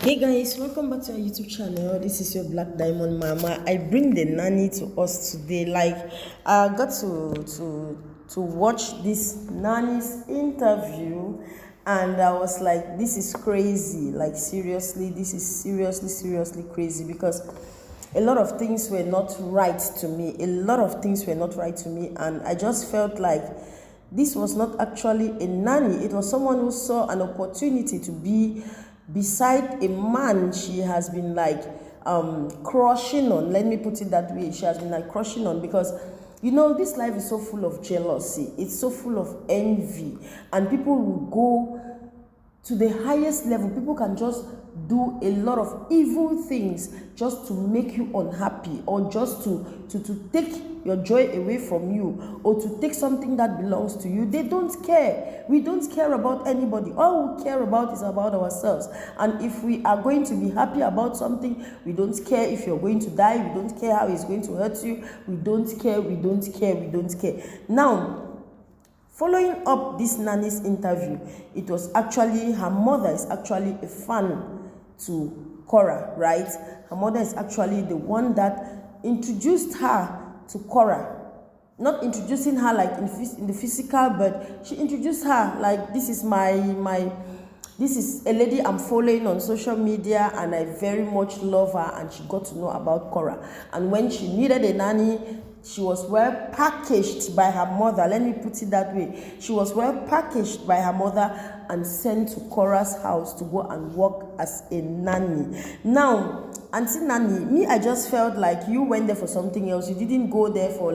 Hey guys, welcome back to our YouTube channel. This is your Black Diamond Mama. I bring the nanny to us today. I got to watch this nanny's interview, and I was like, this is crazy. Like, seriously, this is seriously crazy, because a lot of things were not right to me. And I just felt like this was not actually a nanny. It was someone who saw an opportunity to be beside a man she has been crushing on. Let me put it that way. She has been crushing on, because this life is so full of jealousy. It's so full of envy, and people will go to the highest level. People can just do a lot of evil things just to make you unhappy, or just to take your joy away from you, or to take something that belongs to you. They don't care. We don't care about anybody. All we care about is about ourselves. And if we are going to be happy about something, we don't care if you're going to die. We don't care how it's going to hurt you. We don't care. Now, following up this nanny's interview, it was actually, her mother is actually a fan to Korra, right? Her mother is actually the one that introduced her to Korra. Not introducing her like in the physical, but she introduced her like, this is this is a lady I'm following on social media, and I very much love her. And she got to know about Korra. And when she needed a nanny, she was well packaged by her mother. Let me put it that way. She was well packaged by her mother and sent to Korra's house to go and work as a nanny. Now, Auntie Nanny, me, I just felt like you went there for something else. You didn't go there for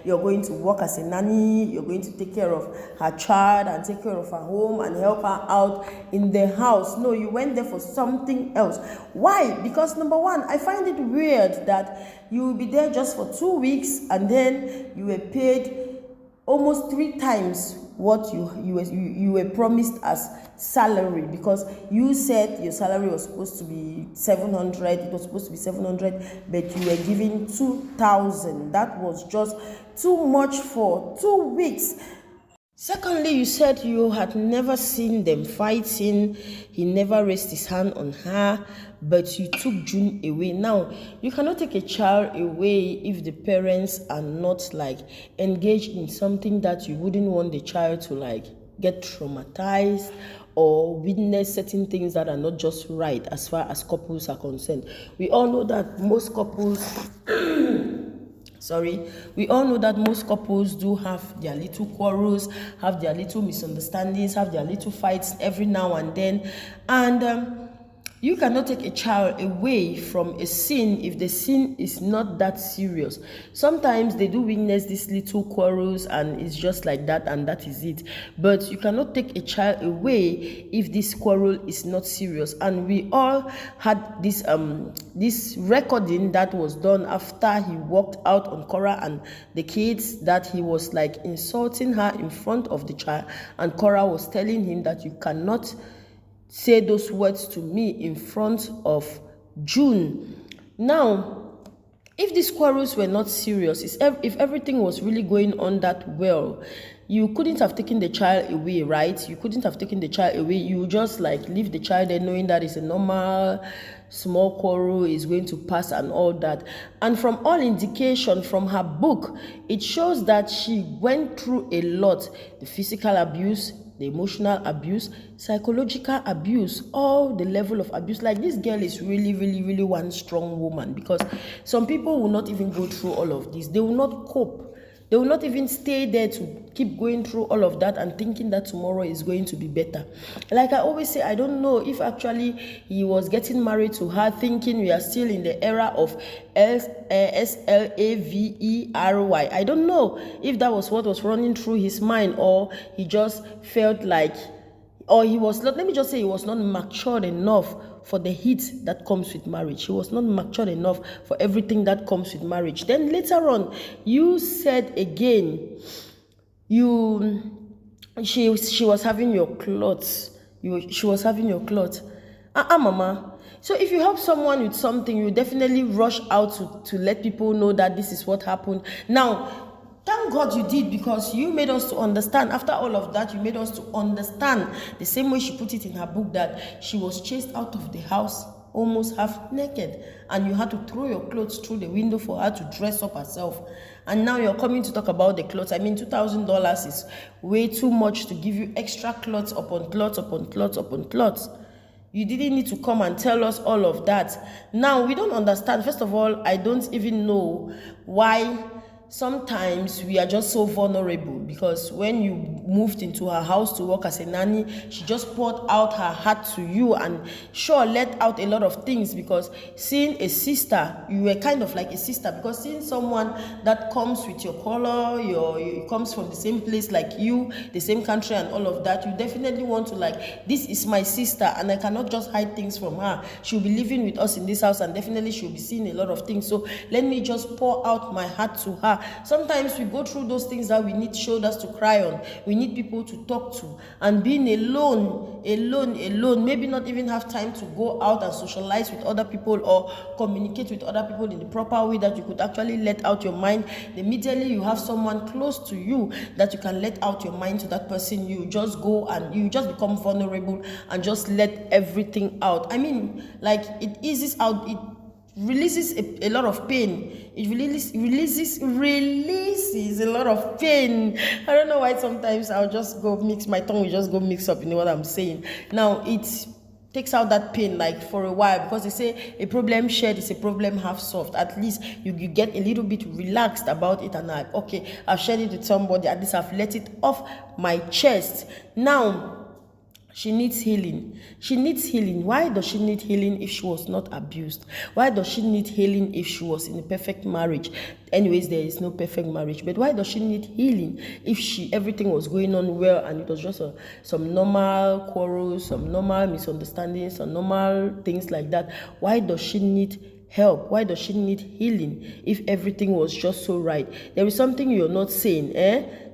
you're going to work as a nanny, you're going to take care of her child and take care of her home and help her out in the house. No, you went there for something else. Why? Because number one, I find it weird that you will be there just for 2 weeks, and then you were paid almost 3 times what you were promised as salary, because you said your salary was supposed to be 700. It was supposed to be 700, but you were given 2,000. That was just too much for 2 weeks. Secondly, you said you had never seen them fighting. He never raised his hand on her, but you took June away. Now, you cannot take a child away if the parents are not engaged in something that you wouldn't want the child to get traumatized or witness certain things that are not just right as far as couples are concerned. We all know that most couples we all know that most couples do have their little quarrels, have their little misunderstandings, have their little fights every now and then. And you cannot take a child away from a sin if the sin is not that serious. Sometimes they do witness these little quarrels and it's just like that, and that is it. But you cannot take a child away if this quarrel is not serious. And we all had this recording that was done after he walked out on Korra and the kids, that he was insulting her in front of the child, and Korra was telling him that you cannot say those words to me in front of June. Now, if these quarrels were not serious, if everything was really going on that well, you couldn't have taken the child away, right? You couldn't have taken the child away. You just leave the child there knowing that it's a normal small quarrel, is going to pass and all that. And from all indication from her book, it shows that she went through a lot: the physical abuse, the emotional abuse, psychological abuse, all the level of abuse. This girl is really one strong woman, because some people will not even go through all of this. They will not cope. They will not even stay there to keep going through all of that and thinking that tomorrow is going to be better. Like I always say, I don't know if actually he was getting married to her thinking we are still in the era of SLAVERY. I don't know if that was what was running through his mind, or he just felt or he was not, let me just say, he was not matured enough for the heat that comes with marriage. He was not matured enough for everything that comes with marriage. Then later on, you said again, she was having your clothes. She was having your clothes. Mama. So if you help someone with something, you definitely rush out to let people know that this is what happened. Now, thank God you did, because you made us to understand. After all of that, you made us to understand the same way she put it in her book, that she was chased out of the house almost half naked, and you had to throw your clothes through the window for her to dress up herself. And now you're coming to talk about the clothes. I mean, $2,000 is way too much to give you extra clothes upon clothes upon clothes upon clothes. You didn't need to come and tell us all of that. Now, we don't understand. First of all, I don't even know why sometimes we are just so vulnerable, because when you moved into her house to work as a nanny, she just poured out her heart to you and sure let out a lot of things, because seeing a sister, you were kind of like a sister, because seeing someone that comes with your color, comes from the same place like you, the same country and all of that, you definitely want to like, this is my sister and I cannot just hide things from her. She'll be living with us in this house and definitely she'll be seeing a lot of things, so let me just pour out my heart to her. Sometimes we go through those things that we need shoulders to cry on. We need people to talk to. And being alone, maybe not even have time to go out and socialize with other people or communicate with other people in the proper way that you could actually let out your mind. Immediately you have someone close to you that you can let out your mind to that person. You just go and you just become vulnerable and just let everything out. I mean, like, it eases out, it releases a lot of pain. It releases a lot of pain. I don't know why sometimes I'll just go mix, my tongue will just go mix up, you know what I'm saying. Now, it takes out that pain like for a while, because they say a problem shared is a problem half solved. At least you get a little bit relaxed about it and like, okay, I've shared it with somebody, at least I've let it off my chest. Now, she needs healing. She needs healing. Why does she need healing if she was not abused? Why does she need healing if she was in a perfect marriage? Anyways, there is no perfect marriage. But why does she need healing if everything was going on well and it was just some normal quarrels, some normal misunderstandings, some normal things like that? Why does she need help? Why does she need healing if everything was just so right? There is something you're not saying,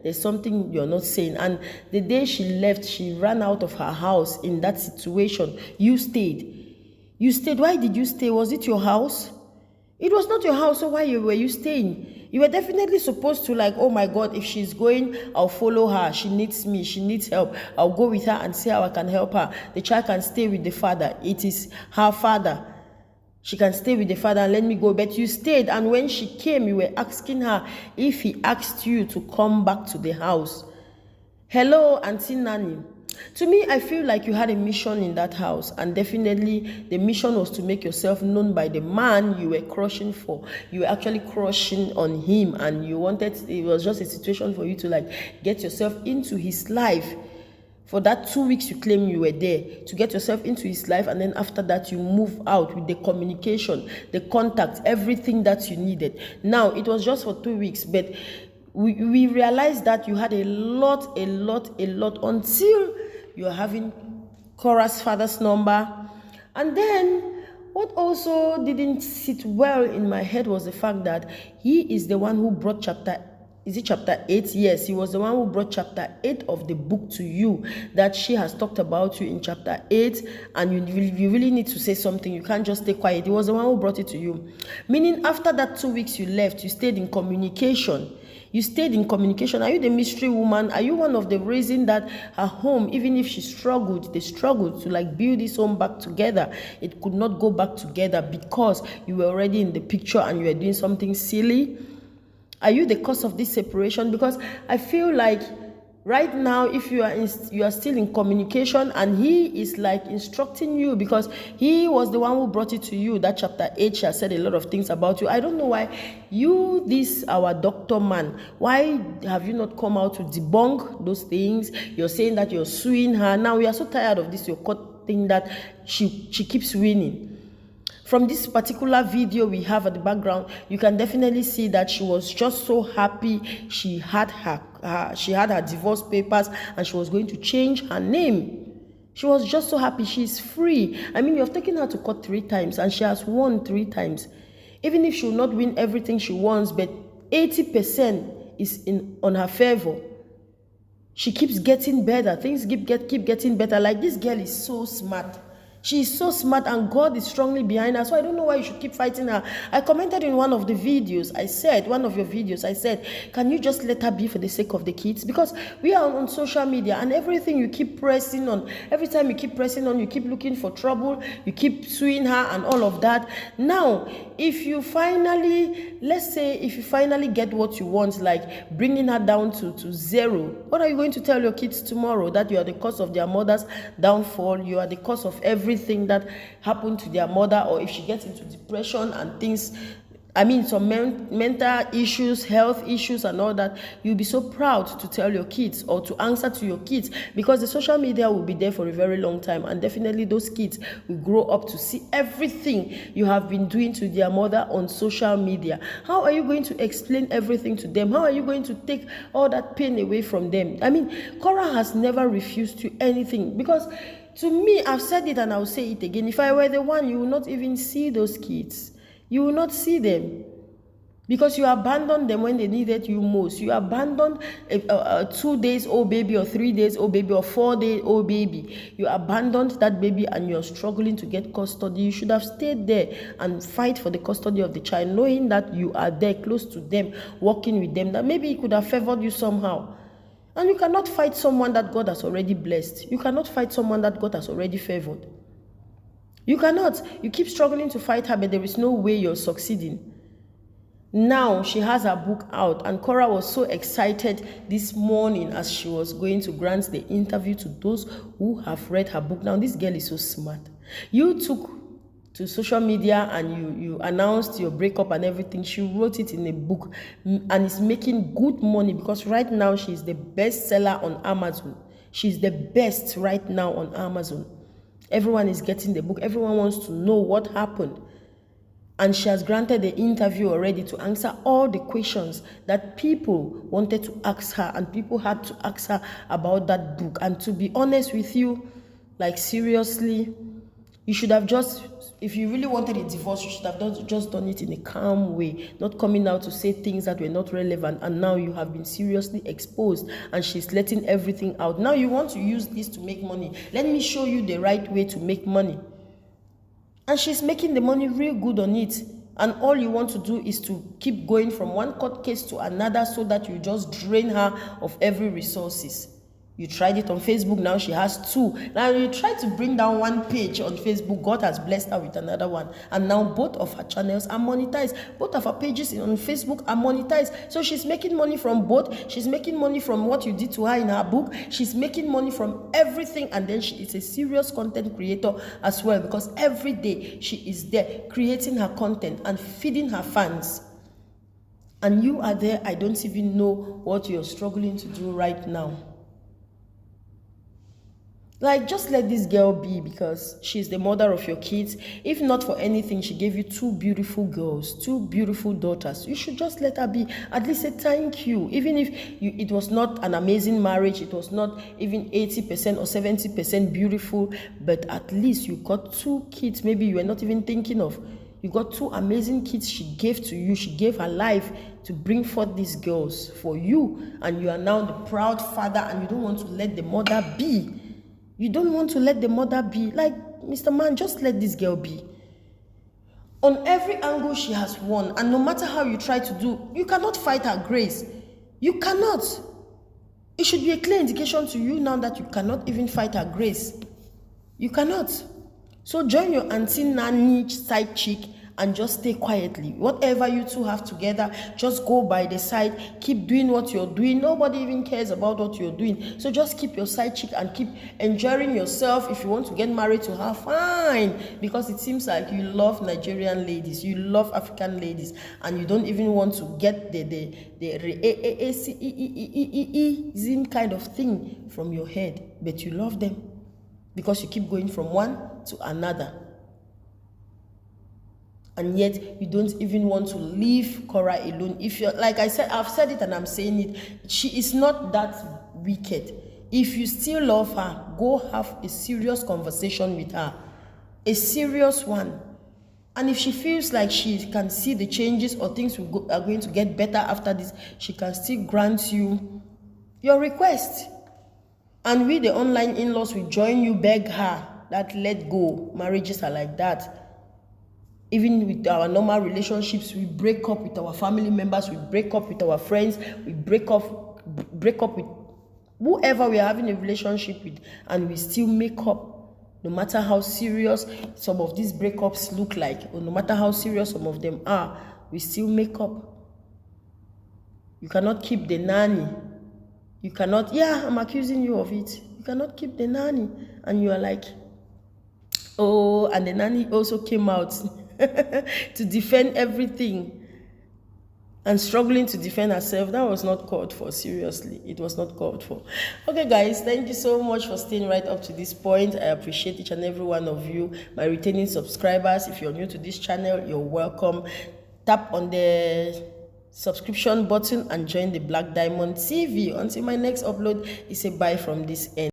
There's something you're not saying. And the day she left, she ran out of her house in that situation. You stayed. You stayed. Why did you stay? Was it your house? It was not your house, so why were you staying? You were definitely supposed to like, oh my God, if she's going, I'll follow her. She needs me. She needs help. I'll go with her and see how I can help her. The child can stay with the father. It is her father. She can stay with the father and let me go. But you stayed, and when she came, you were asking her if he asked you to come back to the house. Hello, Auntie Nanny. To me, I feel like you had a mission in that house, and definitely the mission was to make yourself known by the man you were crushing for. You were actually crushing on him, and you wanted, it was just a situation for you to like get yourself into his life. For that 2 weeks you claim you were there, to get yourself into his life, and then after that you move out with the communication, the contact, everything that you needed. Now, it was just for 2 weeks, but we realized that you had a lot until you're having Korra's father's number. And then what also didn't sit well in my head was the fact that he is the one who brought chapter 8? Yes, he was the one who brought chapter 8 of the book to you, that she has talked about you in chapter 8, and you really need to say something. You can't just stay quiet. He was the one who brought it to you. Meaning, after that 2 weeks you left, you stayed in communication. You stayed in communication. Are you the mystery woman? Are you one of the reason that her home, even if they struggled to like build this home back together, it could not go back together because you were already in the picture and you were doing something silly? Are you the cause of this separation? Because I feel like right now, if you are still in communication and he is like instructing you, because he was the one who brought it to you, that chapter 8, she has said a lot of things about you. I don't know why our doctor man, why have you not come out to debunk those things? You're saying that you're suing her. Now we are so tired of this, your court thing, that she keeps winning. From this particular video we have at the background, you can definitely see that she was just so happy. She had her divorce papers and she was going to change her name. She was just so happy. She's free. I mean, you have taken her to court 3 times and she has won 3 times. Even if she will not win everything she wants, but 80% is on her favor. She keeps getting better. Things keep getting better. Like, this girl is so smart. She is so smart and God is strongly behind her. So I don't know why you should keep fighting her. I commented in one of the videos, I said, one of your videos, I said, can you just let her be for the sake of the kids? Because we are on social media and everything you keep pressing on, every time you keep pressing on, you keep looking for trouble, you keep suing her and all of that. Now, if you finally, let's say, if you finally get what you want, like bringing her down to zero, what are you going to tell your kids tomorrow? That you are the cause of their mother's downfall, you are the cause of everything that happened to their mother, or if she gets into depression and things, I mean, some mental issues, health issues and all that, you'll be so proud to tell your kids or to answer to your kids, because the social media will be there for a very long time, and definitely those kids will grow up to see everything you have been doing to their mother on social media. How are you going to explain everything to them? How are you going to take all that pain away from them? I mean, Korra has never refused to anything, because to me, I've said it and I'll say it again, if I were the one, you will not even see those kids. You will not see them, because you abandoned them when they needed you most. You abandoned a 2 days old baby, or 3 days old baby, or 4 day old baby. You abandoned that baby and you're struggling to get custody. You should have stayed there and fight for the custody of the child, knowing that you are there close to them, working with them, that maybe it could have favored you somehow. And you cannot fight someone that God has already blessed. You cannot fight someone that God has already favored. You cannot. You keep struggling to fight her, but there is no way you're succeeding. Now she has her book out, and Korra was so excited this morning as she was going to grant the interview to those who have read her book. Now this girl is so smart. You took to social media and you announced your breakup and everything. She wrote it in a book and is making good money, because right now she's the best seller on Amazon. She's the best right now on Amazon. Everyone is getting the book. Everyone wants to know what happened. And she has granted the interview already to answer all the questions that people wanted to ask her, and people had to ask her about that book. And to be honest with you, like seriously, you should have just, if you really wanted a divorce, you should have just done it in a calm way, not coming out to say things that were not relevant. And now you have been seriously exposed and she's letting everything out. Now you want to use this to make money. Let me show you the right way to make money. And she's making the money real good on it. And all you want to do is to keep going from one court case to another, so that you just drain her of every resources. You tried it on Facebook, now she has 2. Now you try to bring down one page on Facebook, God has blessed her with another one. And now both of her channels are monetized. Both of her pages on Facebook are monetized. So she's making money from both. She's making money from what you did to her in her book. She's making money from everything. And then she is a serious content creator as well, because every day she is there creating her content and feeding her fans. And you are there, I don't even know what you're struggling to do right now. Like, just let this girl be, because she's the mother of your kids. If not for anything, she gave you 2 beautiful girls, 2 beautiful daughters. You should just let her be. At least say thank you. Even if it was not an amazing marriage, it was not even 80% or 70% beautiful, but at least you got 2 kids maybe you were not even thinking of. You got 2 amazing kids she gave to you. She gave her life to bring forth these girls for you. And you are now the proud father, and you don't want to let the mother be. You don't want to let the mother be. Like, Mr. Man, just let this girl be. On every angle, she has won. And no matter how you try to do, you cannot fight her grace. You cannot. It should be a clear indication to you now that you cannot even fight her grace. You cannot. So join your auntie Nanny side chick and just stay quietly. Whatever you two have together, just go by the side. Keep doing what you're doing. Nobody even cares about what you're doing. So just keep your side chick and keep enjoying yourself. If you want to get married to her, fine. Because it seems like you love Nigerian ladies. You love African ladies. And you don't even want to get the kind of thing from your head. But you love them. Because you keep going from one to another. And yet you don't even want to leave Korra alone. If you're, like I said, I've said it and I'm saying it, she is not that wicked. If you still love her, go have a serious conversation with her, a serious one. And if she feels like she can see the changes or things are going to get better after this, she can still grant you your request. And we, the online in-laws, will join you, beg her that let go. Marriages are like that. Even with our normal relationships, we break up with our family members, we break up with our friends, we break up with whoever we are having a relationship with, and we still make up. No matter how serious some of these breakups look like, or no matter how serious some of them are, we still make up. You cannot keep the nanny. You cannot, yeah, I'm accusing you of it. You cannot keep the nanny. And you are like, oh, and the nanny also came out to defend everything and struggling to defend herself. That was not called for. Seriously, it was not called for. Okay, guys, thank you so much for staying right up to this point. I appreciate each and every one of you, my returning subscribers. If you're new to this channel, you're welcome. Tap on the subscription button and join the Black Diamond TV. Until my next upload, it's a bye from this end.